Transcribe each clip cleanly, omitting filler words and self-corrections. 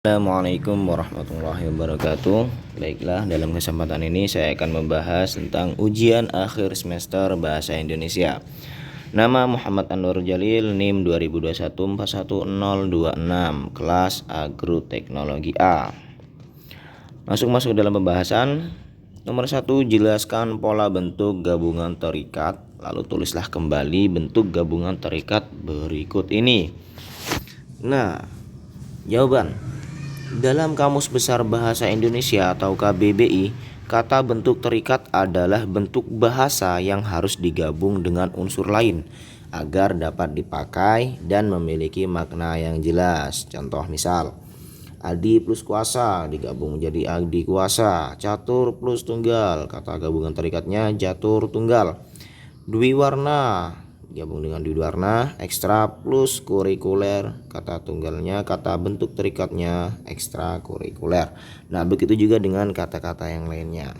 Assalamualaikum warahmatullahi wabarakatuh. Baiklah, dalam kesempatan ini saya akan membahas tentang ujian akhir semester Bahasa Indonesia. Nama Muhammad Anwar Jalil, NIM 2021 41026, kelas Agroteknologi A. Masuk dalam pembahasan. Nomor 1, jelaskan pola bentuk gabungan terikat. Lalu tulislah kembali bentuk gabungan terikat berikut ini. Nah, jawaban. Dalam Kamus Besar Bahasa Indonesia atau KBBI, kata bentuk terikat adalah bentuk bahasa yang harus digabung dengan unsur lain agar dapat dipakai dan memiliki makna yang jelas. Contoh misal, Adi plus kuasa digabung menjadi Adi kuasa. Catur plus tunggal, kata gabungan terikatnya catur tunggal. Dwi warna gabung dengan dwi warna. Ekstra plus kurikuler, kata tunggalnya, kata bentuk terikatnya ekstra kurikuler. Nah, begitu juga dengan kata-kata yang lainnya.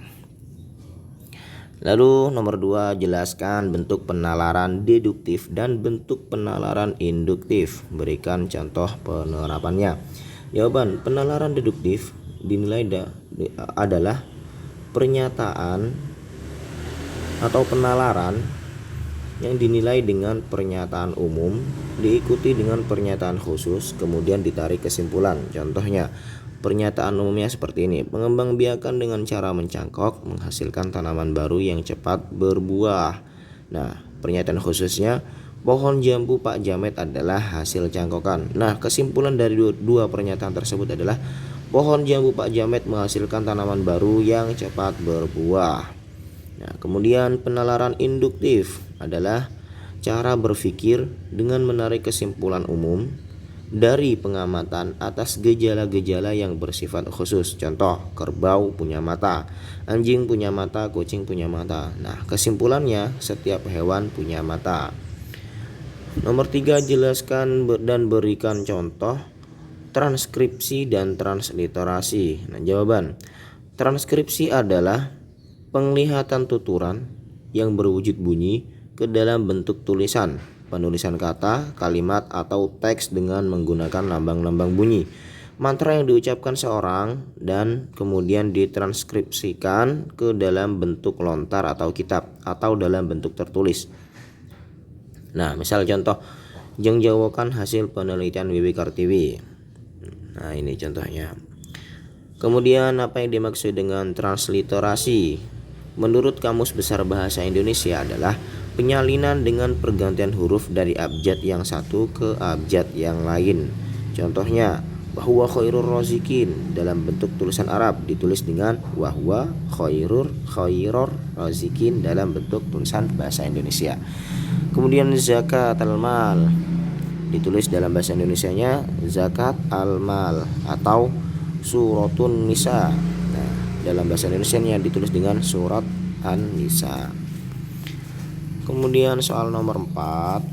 Lalu nomor 2, jelaskan bentuk penalaran deduktif dan bentuk penalaran induktif. Berikan contoh penerapannya. Jawaban, penalaran deduktif dinilai adalah pernyataan atau penalaran yang dinilai dengan pernyataan umum diikuti dengan pernyataan khusus kemudian ditarik kesimpulan. Contohnya, pernyataan umumnya seperti ini: pengembangbiakan dengan cara mencangkok menghasilkan tanaman baru yang cepat berbuah. Nah, pernyataan khususnya, pohon jambu Pak Jamet adalah hasil cangkokan. Nah, kesimpulan dari dua pernyataan tersebut adalah pohon jambu Pak Jamet menghasilkan tanaman baru yang cepat berbuah. Nah, kemudian penalaran induktif adalah cara berpikir dengan menarik kesimpulan umum dari pengamatan atas gejala-gejala yang bersifat khusus. Contoh, kerbau punya mata, anjing punya mata, kucing punya mata. Nah, kesimpulannya setiap hewan punya mata. Nomor 3, jelaskan dan berikan contoh transkripsi dan transliterasi. Nah, jawaban, transkripsi adalah penglihatan tuturan yang berwujud bunyi ke dalam bentuk tulisan, penulisan kata, kalimat, atau teks dengan menggunakan lambang-lambang bunyi. Mantra yang diucapkan seorang dan kemudian ditranskripsikan ke dalam bentuk lontar atau kitab atau dalam bentuk tertulis. Nah, misal contoh, jengjawakan hasil penelitian Wiwi Kartiwi. Nah, ini contohnya. Kemudian apa yang dimaksud dengan transliterasi? Menurut Kamus Besar Bahasa Indonesia adalah penyalinan dengan pergantian huruf dari abjad yang satu ke abjad yang lain. Contohnya, wahwa khairur razikin dalam bentuk tulisan Arab ditulis dengan wahwa khairur razikin dalam bentuk tulisan bahasa Indonesia. Kemudian zakat al-mal ditulis dalam bahasa Indonesianya zakat al-mal atau suratun nisa. Nah, dalam bahasa Indonesianya ditulis dengan surat an-nisa. Kemudian soal nomor 4,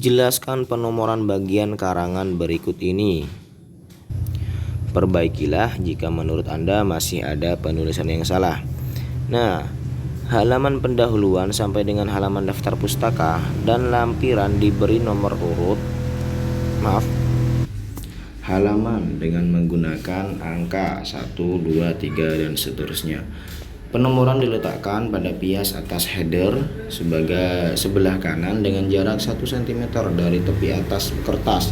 jelaskan penomoran bagian karangan berikut ini. Perbaikilah jika menurut Anda masih ada penulisan yang salah. Nah, halaman pendahuluan sampai dengan halaman daftar pustaka dan lampiran diberi nomor urut halaman dengan menggunakan angka 1, 2, 3 dan seterusnya. Penomoran diletakkan pada pias atas header sebagai sebelah kanan dengan jarak 1 cm dari tepi atas kertas.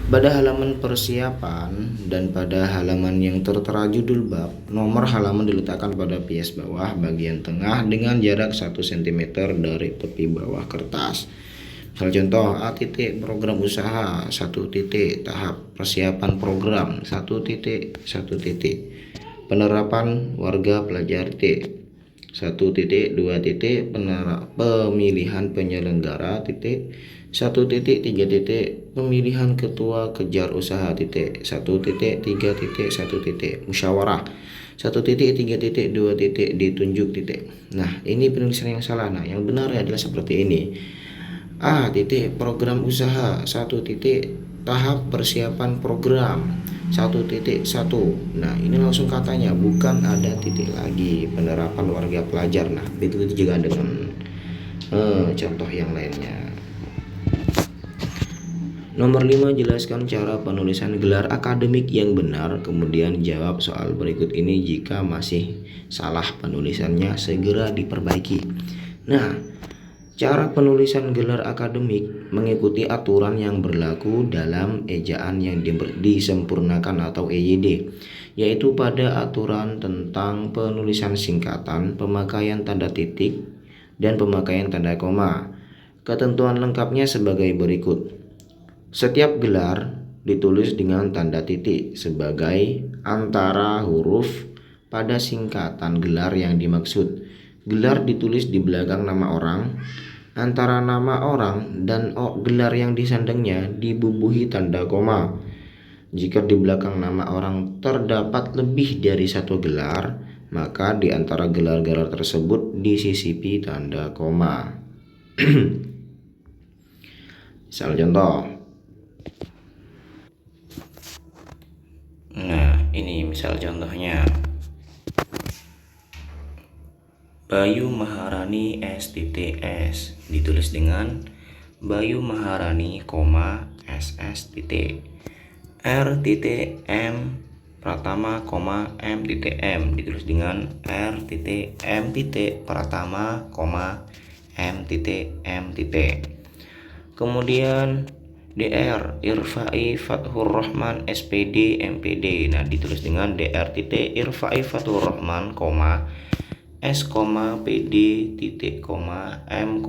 Pada halaman persiapan dan pada halaman yang tertera judul bab, nomor halaman diletakkan pada pias bawah bagian tengah dengan jarak 1 cm dari tepi bawah kertas. Misal contoh, A titik program usaha 1 titik tahap persiapan program 1 titik penerapan warga pelajar titik 1 titik 2 titik pemilihan penyelenggara titik 1 titik 3 titik pemilihan ketua kejar usaha titik 1 titik 3 titik 1 titik musyawarah 1 titik 3 titik 2 titik ditunjuk titik. Nah, ini penulisan yang salah. Nah, yang benar adalah seperti ini. A titik program usaha 1 titik tahap persiapan program 1 titik 1. Nah, ini langsung katanya, bukan ada titik lagi, penerapan warga pelajar. Nah, begitu juga dengan contoh yang lainnya. Nomor 5, jelaskan cara penulisan gelar akademik yang benar. Kemudian jawab soal berikut ini. Jika masih salah penulisannya, segera diperbaiki. Nah, cara penulisan gelar akademik mengikuti aturan yang berlaku dalam ejaan yang disempurnakan atau EYD, yaitu pada aturan tentang penulisan singkatan, pemakaian tanda titik, dan pemakaian tanda koma. Ketentuan lengkapnya sebagai berikut. Setiap gelar ditulis dengan tanda titik sebagai antara huruf pada singkatan gelar yang dimaksud. Gelar ditulis di belakang nama orang. Antara nama orang dan gelar yang disandangnya dibubuhi tanda koma. Jika di belakang nama orang terdapat lebih dari satu gelar, maka di antara gelar-gelar tersebut disisipi tanda koma. Misal contoh. Nah, ini misal contohnya. Bayu Maharani STTS ditulis dengan Bayu Maharani, SS R.M Pratama, M.M ditulis dengan R.M Pratama, M.M. Kemudian Dr. Irfai Fathur Rahman SPD MPD. Nah, ditulis dengan Dr. Irfai Fathur Rahman, S, PD, M,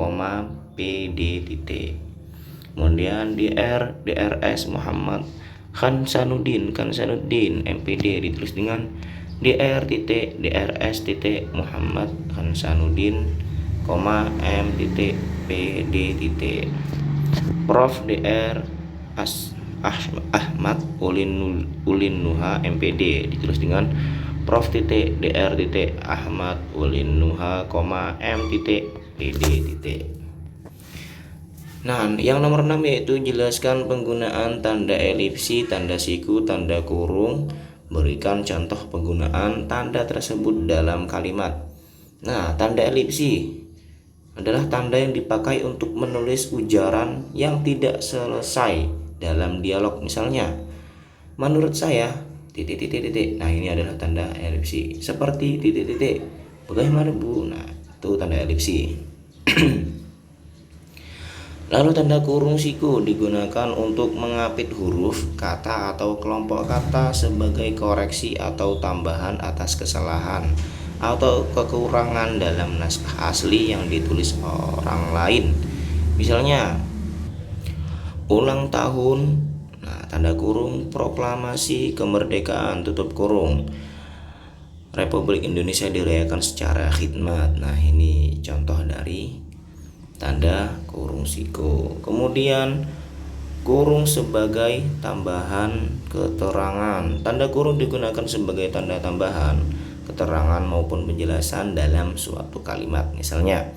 PD. Kemudian DRS Muhammad Khansanuddin MPD ditulis dengan DRS Muhammad Khansanuddin, M, PD. Prof. Dr. Ahmad Ulin Nuha MPD ditulis dengan Prof. Dr. Ahmad Ulin Nuha, M, PD. Nah, yang nomor 6 yaitu jelaskan penggunaan tanda elipsi, tanda siku, tanda kurung. Berikan contoh penggunaan tanda tersebut dalam kalimat. Nah, tanda elipsi adalah tanda yang dipakai untuk menulis ujaran yang tidak selesai dalam dialog. Misalnya, menurut saya titik. Nah, ini adalah tanda elipsi. Seperti titik. Bagaimana, Bu? Nah, itu tanda elipsi. Lalu tanda kurung siku digunakan untuk mengapit huruf, kata atau kelompok kata sebagai koreksi atau tambahan atas kesalahan atau kekurangan dalam naskah asli yang ditulis orang lain. Misalnya, ulang tahun, nah, tanda kurung, proklamasi kemerdekaan, tutup kurung, Republik Indonesia dirayakan secara khidmat. Nah, ini contoh dari tanda kurung siku. Kemudian kurung sebagai tambahan keterangan. Tanda kurung digunakan sebagai tanda tambahan keterangan maupun penjelasan dalam suatu kalimat. Misalnya,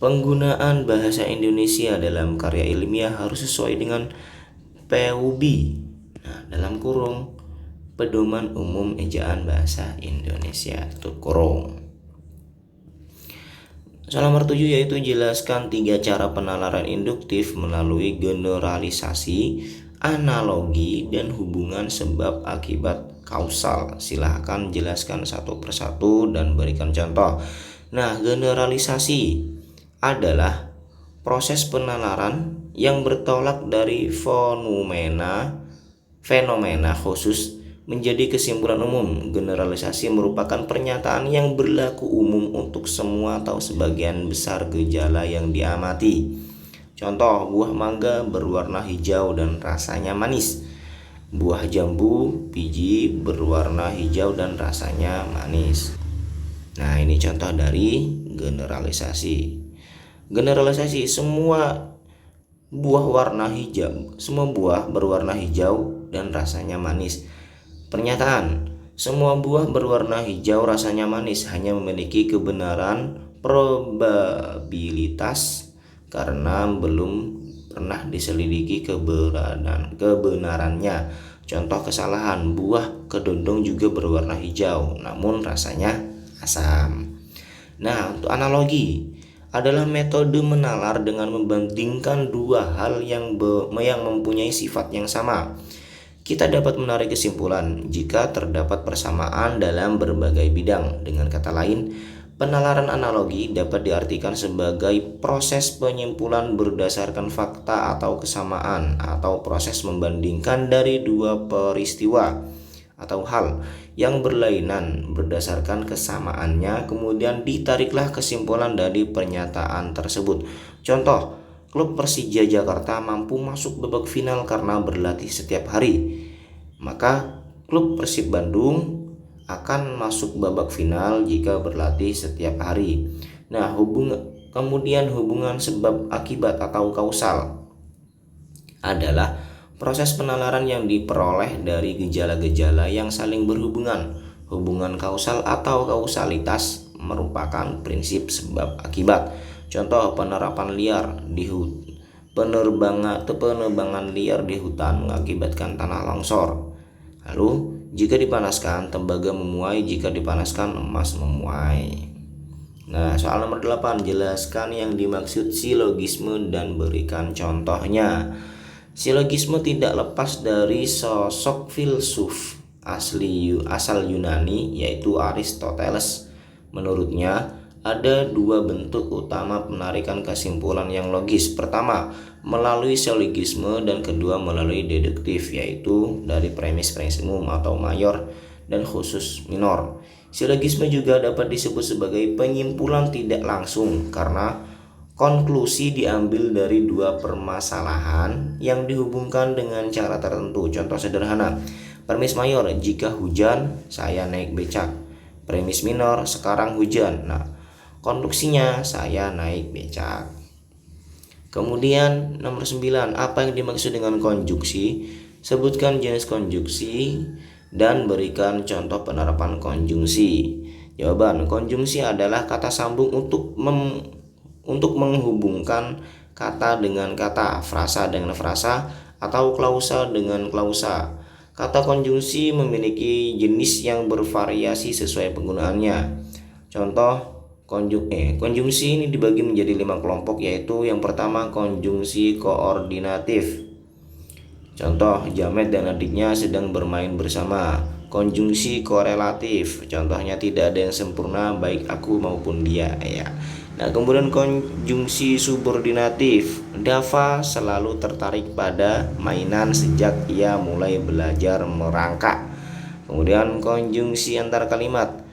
penggunaan bahasa Indonesia dalam karya ilmiah harus sesuai dengan PUB. Nah, dalam kurung, Pedoman Umum Ejaan Bahasa Indonesia, tutup kurung. Soal nomor 7 yaitu jelaskan 3 cara penalaran induktif melalui generalisasi, analogi, dan hubungan sebab akibat kausal. Silahkan jelaskan satu persatu dan berikan contoh. Nah, generalisasi adalah proses penalaran yang bertolak dari fenomena khusus menjadi kesimpulan umum. Generalisasi merupakan pernyataan yang berlaku umum untuk semua atau sebagian besar gejala yang diamati. Contoh, buah mangga berwarna hijau dan rasanya manis. Buah jambu biji berwarna hijau dan rasanya manis. Nah, ini contoh dari generalisasi. Generalisasi, semua buah berwarna hijau dan rasanya manis. Pernyataan, semua buah berwarna hijau rasanya manis hanya memiliki kebenaran probabilitas karena belum pernah diselidiki kebenarannya. Contoh kesalahan, buah kedondong juga berwarna hijau namun rasanya asam. Nah, untuk analogi adalah metode menalar dengan membandingkan dua hal yang mempunyai sifat yang sama. Kita dapat menarik kesimpulan jika terdapat persamaan dalam berbagai bidang. Dengan kata lain, penalaran analogi dapat diartikan sebagai proses penyimpulan berdasarkan fakta atau kesamaan, atau proses membandingkan dari dua peristiwa atau hal yang berlainan berdasarkan kesamaannya, kemudian ditariklah kesimpulan dari pernyataan tersebut. Contoh, klub Persija Jakarta mampu masuk babak final karena berlatih setiap hari. Maka klub Persib Bandung akan masuk babak final jika berlatih setiap hari. Nah, kemudian hubungan sebab akibat atau kausal adalah proses penalaran yang diperoleh dari gejala-gejala yang saling berhubungan. Hubungan kausal atau kausalitas merupakan prinsip sebab akibat. Contoh, penerangan liar di hutan mengakibatkan tanah longsor. Lalu, jika dipanaskan, tembaga memuai, jika dipanaskan, emas memuai. Nah, soal nomor 8, jelaskan yang dimaksud silogisme dan berikan contohnya. Silogisme tidak lepas dari sosok filsuf asal Yunani, yaitu Aristoteles. Menurutnya, ada dua bentuk utama penarikan kesimpulan yang logis. Pertama, melalui silogisme, dan kedua melalui deduktif, yaitu dari premis-premis umum atau mayor dan khusus minor. Silogisme juga dapat disebut sebagai penyimpulan tidak langsung karena konklusi diambil dari dua permasalahan yang dihubungkan dengan cara tertentu. Contoh sederhana, premis mayor, jika hujan saya naik becak. Premis minor, sekarang hujan. Nah, konklusinya saya naik becak. Kemudian nomor 9, apa yang dimaksud dengan konjungsi? Sebutkan jenis konjungsi dan berikan contoh penerapan konjungsi. Jawaban, konjungsi adalah kata sambung untuk menghubungkan kata dengan kata, frasa dengan frasa, atau klausa dengan klausa. Kata konjungsi memiliki jenis yang bervariasi sesuai penggunaannya. Contoh, konjungsi ini dibagi menjadi 5 kelompok, yaitu yang pertama konjungsi koordinatif. Contoh, Jamet dan adiknya sedang bermain bersama. Konjungsi korelatif, contohnya tidak ada yang sempurna baik aku maupun dia, ya. Nah, kemudian konjungsi subordinatif, Dava selalu tertarik pada mainan sejak ia mulai belajar merangkak. Kemudian konjungsi antar kalimat,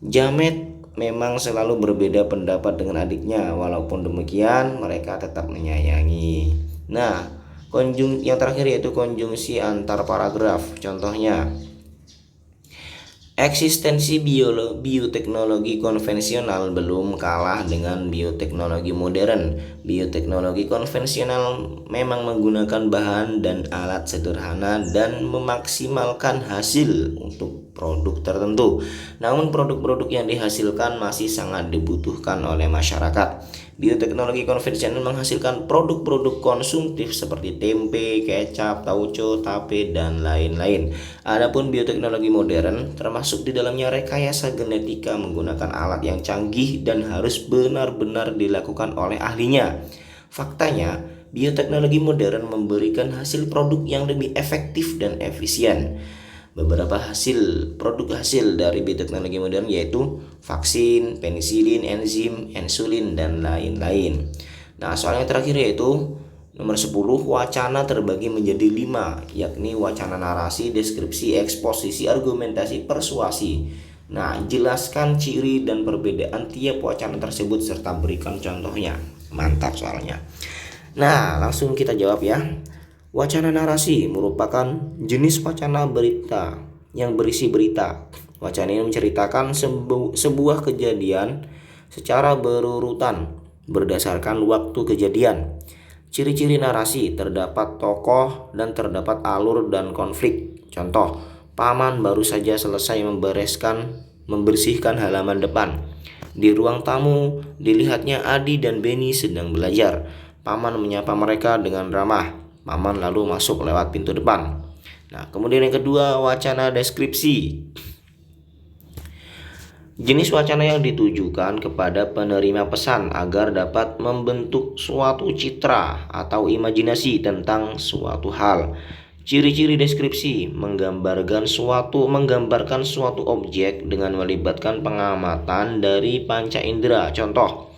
Jamet memang selalu berbeda pendapat dengan adiknya, walaupun demikian mereka tetap menyayangi. Nah, yang terakhir yaitu konjungsi antar paragraf. Contohnya, eksistensi bioteknologi konvensional belum kalah dengan bioteknologi modern. Bioteknologi konvensional memang menggunakan bahan dan alat sederhana dan memaksimalkan hasil untuk produk tertentu. Namun produk-produk yang dihasilkan masih sangat dibutuhkan oleh masyarakat. Bioteknologi konvensional menghasilkan produk-produk konsumtif seperti tempe, kecap, tauco, tape, dan lain-lain. Adapun bioteknologi modern termasuk di dalamnya rekayasa genetika menggunakan alat yang canggih dan harus benar-benar dilakukan oleh ahlinya. Faktanya, bioteknologi modern memberikan hasil produk yang lebih efektif dan efisien. Beberapa produk hasil dari bioteknologi modern yaitu vaksin, penisilin, enzim, insulin, dan lain-lain. Nah, soal yang terakhir yaitu nomor 10, wacana terbagi menjadi 5, yakni wacana narasi, deskripsi, eksposisi, argumentasi, persuasi. Nah, jelaskan ciri dan perbedaan tiap wacana tersebut serta berikan contohnya. Mantap soalnya. Nah, langsung kita jawab ya. Wacana narasi merupakan jenis wacana berita yang berisi berita. Wacana ini menceritakan sebuah kejadian secara berurutan berdasarkan waktu kejadian. Ciri-ciri narasi, terdapat tokoh dan terdapat alur dan konflik. Contoh, paman baru saja selesai membersihkan halaman depan. Di ruang tamu dilihatnya Adi dan Beni sedang belajar. Paman menyapa mereka dengan ramah. Paman lalu masuk lewat pintu depan. Nah, kemudian yang kedua, wacana deskripsi. Jenis wacana yang ditujukan kepada penerima pesan agar dapat membentuk suatu citra atau imajinasi tentang suatu hal. Ciri-ciri deskripsi menggambarkan suatu objek dengan melibatkan pengamatan dari panca indera. Contoh,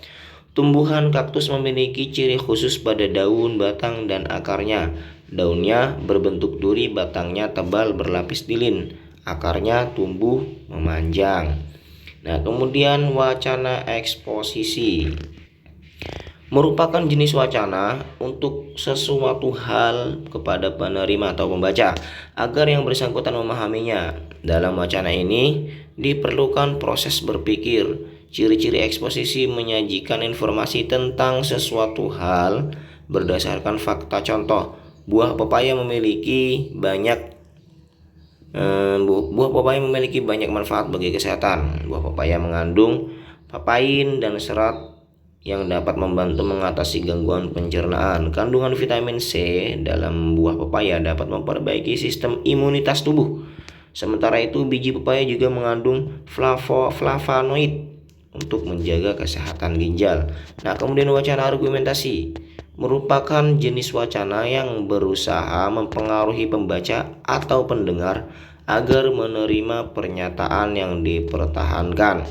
tumbuhan kaktus memiliki ciri khusus pada daun, batang, dan akarnya. Daunnya berbentuk duri, batangnya tebal berlapis lilin, akarnya tumbuh memanjang. Nah, kemudian wacana eksposisi merupakan jenis wacana untuk sesuatu hal kepada penerima atau pembaca agar yang bersangkutan memahaminya. Dalam wacana ini diperlukan proses berpikir. Ciri-ciri eksposisi menyajikan informasi tentang sesuatu hal berdasarkan fakta. Contoh, buah pepaya memiliki banyak manfaat bagi kesehatan. Buah pepaya mengandung papain dan serat yang dapat membantu mengatasi gangguan pencernaan. Kandungan vitamin C dalam buah pepaya dapat memperbaiki sistem imunitas tubuh. Sementara itu, biji pepaya juga mengandung flavonoid untuk menjaga kesehatan ginjal. Nah, kemudian wacana argumentasi merupakan jenis wacana yang berusaha mempengaruhi pembaca atau pendengar agar menerima pernyataan yang dipertahankan,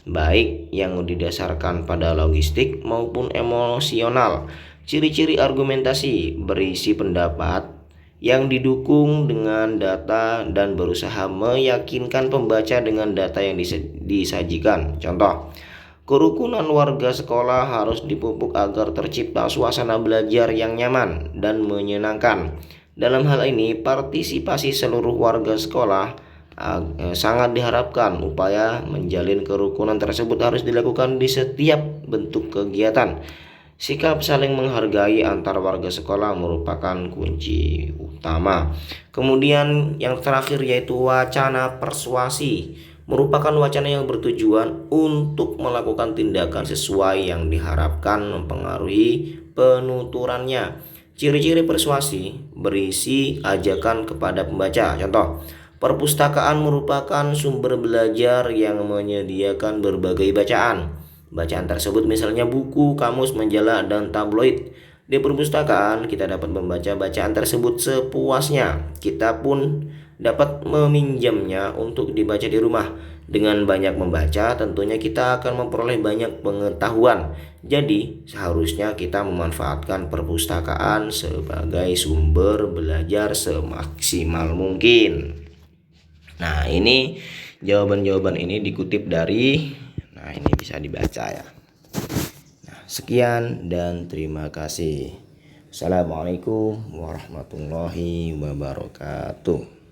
baik yang didasarkan pada logistik maupun emosional. Ciri-ciri argumentasi berisi pendapat yang didukung dengan data dan berusaha meyakinkan pembaca dengan data yang disajikan. Contoh, kerukunan warga sekolah harus dipupuk agar tercipta suasana belajar yang nyaman dan menyenangkan. Dalam hal ini, partisipasi seluruh warga sekolah sangat diharapkan. Upaya menjalin kerukunan tersebut harus dilakukan di setiap bentuk kegiatan. Sikap saling menghargai antar warga sekolah merupakan kunci utama. Kemudian yang terakhir yaitu wacana persuasi, merupakan wacana yang bertujuan untuk melakukan tindakan sesuai yang diharapkan mempengaruhi penuturannya. Ciri-ciri persuasi berisi ajakan kepada pembaca. Contoh, perpustakaan merupakan sumber belajar yang menyediakan berbagai bacaan. Bacaan tersebut misalnya buku, kamus, majalah, dan tabloid. Di perpustakaan kita dapat membaca bacaan tersebut sepuasnya. Kita pun dapat meminjamnya untuk dibaca di rumah. Dengan banyak membaca, tentunya kita akan memperoleh banyak pengetahuan. Jadi, seharusnya kita memanfaatkan perpustakaan sebagai sumber belajar semaksimal mungkin. Nah, ini jawaban-jawaban ini dikutip dari, nah ini bisa dibaca ya. Nah, sekian dan terima kasih. Assalamualaikum warahmatullahi wabarakatuh.